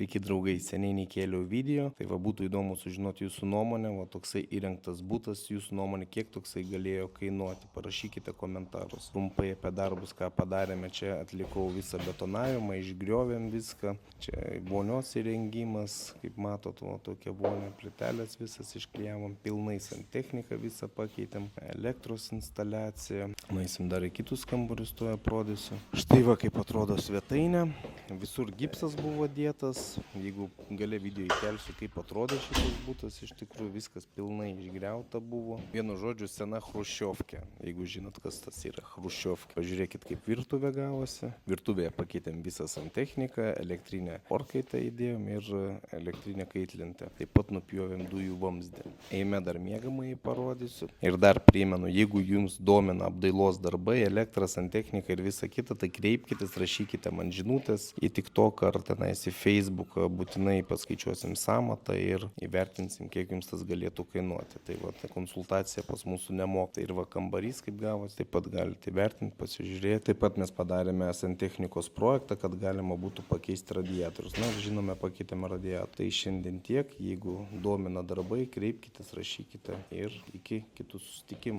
Sveiki draugai, seniai nekėliau video, tai va būtų įdomu sužinoti jūsų nuomonę, va toksai įrengtas būtas, jūsų nuomonė, kiek toksai galėjo kainuoti, parašykite komentarus. Trumpai apie darbus, ką padarėme, čia atlikau visą betonavimą, išgriovėm viską, čia vonios įrengimas, kaip matot, va tokia vonė, plytelės visas išklijavom, pilnai santechniką visą pakeitėm, elektros instaliacija, nueisim dar į kitus kambarius, tuoj parodysiu. Štai va kaip atrodo svetainė, visur gipsas buvo dėtas. Jeigu gale video įkelsiu, kaip atrodė šitas būtas, iš tikrųjų viskas pilnai išgriauta buvo. Vienu žodžiu, sena chruščiovkė. Jeigu žinot, kas tas yra chruščiovkė, pažiūrėkit, kaip virtuvė gavosi. Virtuvėje pakeitėm visą santechniką, elektrinę orkaitę įdėjom ir elektrinę kaitlintę. Taip pat nupjovėm dujų vamzdį. Eime dar miegamąjį parodysiu. Ir dar primenu, jeigu jums domina apdailos darbai, elektra, santechnika ir visa kita, tai kreipkitės, rašykite man žinutės į TikTok ar tenais į Facebooką, būtinai paskaičiuosim sąmatą ir įvertinsim, kiek jums tas galėtų kainuoti. Tai va, ta konsultacija pas mūsų nemoka. Ir va, kambarys kaip gavosi, taip pat galite įvertinti, pasižiūrėti. Taip pat mes padarėme santechnikos projektą, kad galima būtų pakeisti radiatorius. Na, žinome, pakeitėme radiatorių. Tai šiandien tiek, jeigu domina darbai, kreipkitės, rašykite ir iki kitų susitikimų.